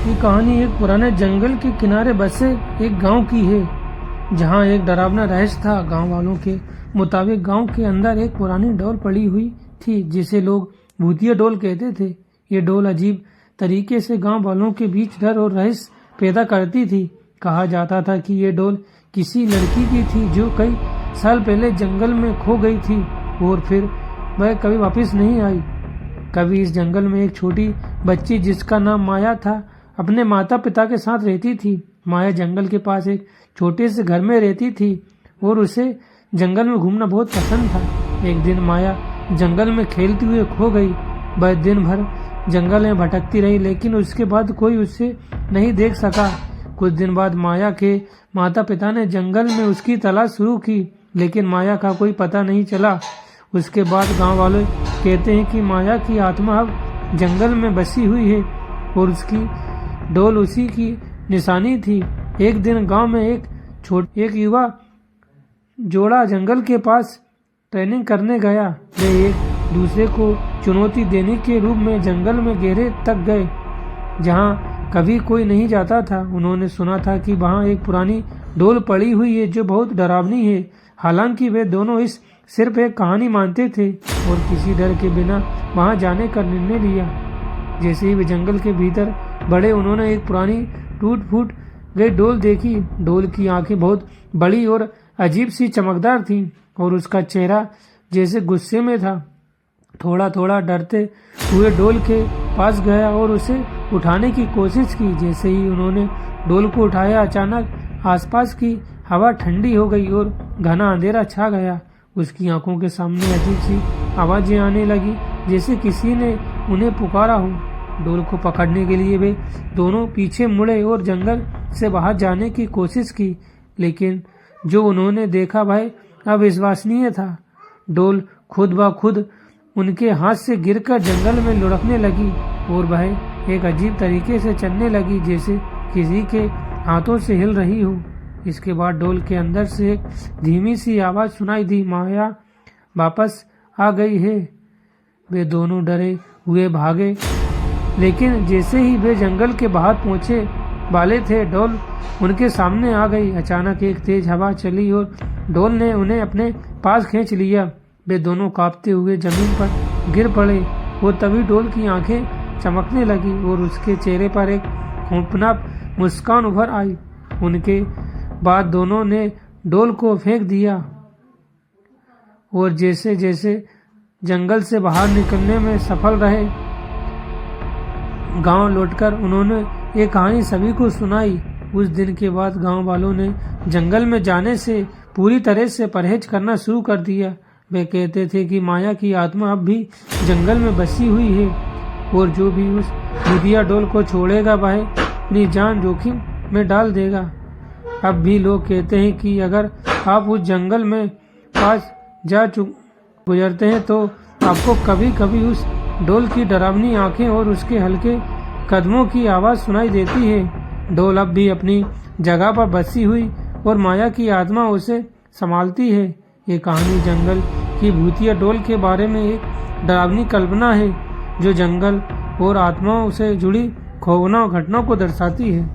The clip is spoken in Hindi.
ये कहानी एक पुराने जंगल के किनारे बसे एक गांव की है, जहां एक डरावना रहस्य था। गांव वालों के मुताबिक गांव के अंदर एक पुरानी डोल पड़ी हुई थी, जिसे लोग भूतिया डोल कहते थे। ये डोल अजीब तरीके से गांव वालों के बीच डर और रहस्य पैदा करती थी। कहा जाता था कि ये डोल किसी लड़की की थी जो कई साल पहले जंगल में खो गई थी और फिर वह कभी वापस नहीं आई। कभी इस जंगल में एक छोटी बच्ची जिसका नाम माया था अपने माता पिता के साथ रहती थी। माया जंगल के पास एक छोटे से घर में रहती थी और उसे जंगल में घूमना बहुत पसंद था। एक दिन माया जंगल में खेलती हुए खो गई। वह दिन भर जंगल में भटकती रही, लेकिन उसके बाद कोई उसे नहीं देख सका। कुछ दिन बाद माया के माता पिता ने जंगल में उसकी तलाश शुरू की, लेकिन माया का कोई पता नहीं चला। उसके बाद गांव वाले कहते हैं कि माया की आत्मा अब जंगल में बसी हुई है और उसकी डोल उसी की निशानी थी। एक दिन गांव में एक युवा जोड़ा जंगल के पास ट्रेनिंग करने गया। वे एक दूसरे को चुनौती देने के रूप में जंगल में गहरे तक गए, जहां कभी कोई नहीं जाता था। उन्होंने सुना था कि वहां एक पुरानी डोल पड़ी हुई है जो बहुत डरावनी है। हालांकि वे दोनों इस सिर्फ एक कहानी मानते थे और किसी डर के बिना वहां जाने का निर्णय लिया। जैसे ही वे जंगल के भीतर बढ़े, उन्होंने एक पुरानी टूट फूट गई डोल देखी। डोल की आंखें बहुत बड़ी और अजीब सी चमकदार थीं और उसका चेहरा जैसे गुस्से में था। थोड़ा थोड़ा डरते हुए डोल के पास गया और उसे उठाने की कोशिश की। जैसे ही उन्होंने डोल को उठाया, अचानक आसपास की हवा ठंडी हो गई और घना अंधेरा छा गया। उसकी आंखों के सामने अजीब सी आवाजें आने लगी, जैसे किसी ने उन्हें पुकारा हो। डोल को पकड़ने के लिए वे दोनों पीछे मुड़े और जंगल से बाहर जाने की कोशिश की, लेकिन जो उन्होंने देखा वह अविश्वसनीय था। डोल खुद ब खुद उनके हाथ से गिरकर जंगल में लुढ़कने लगी और वह एक अजीब तरीके से चलने लगी, जैसे किसी के हाथों से हिल रही हो। इसके बाद डोल के अंदर से एक धीमी सी आवाज सुनाई दी, माया वापस आ गई है। वे दोनों डरे हुए भागे, लेकिन जैसे ही वे जंगल के बाहर पहुंचे वाले थे, डोल उनके सामने आ गई। अचानक एक तेज हवा चली और डोल ने उन्हें अपने पास खींच लिया। वे दोनों कांपते हुए जमीन पर गिर पड़े और तभी डोल की आंखें चमकने लगी और उसके चेहरे पर एक खौफनाक मुस्कान उभर आई। उनके बाद दोनों ने डोल को फेंक दिया और जैसे जैसे जंगल से बाहर निकलने में सफल रहे, गांव लौटकर उन्होंने ये कहानी सभी को सुनाई। उस दिन के बाद गांव वालों ने जंगल में जाने से पूरी तरह से परहेज करना शुरू कर दिया। वे कहते थे कि माया की आत्मा अब भी जंगल में बसी हुई है और जो भी उस भूतिया डोल को छोड़ेगा वह अपनी जान जोखिम में डाल देगा। अब भी लोग कहते हैं कि अगर आप उस जंगल में पास गुजरते हैं तो आपको कभी कभी उस डोल की डरावनी आंखें और उसके हल्के कदमों की आवाज़ सुनाई देती है। डोल अब भी अपनी जगह पर बसी हुई और माया की आत्मा उसे संभालती है। ये कहानी जंगल की भूतिया डोल के बारे में एक डरावनी कल्पना है, जो जंगल और आत्माओं से जुड़ी खौफनाक घटनाओं को दर्शाती है।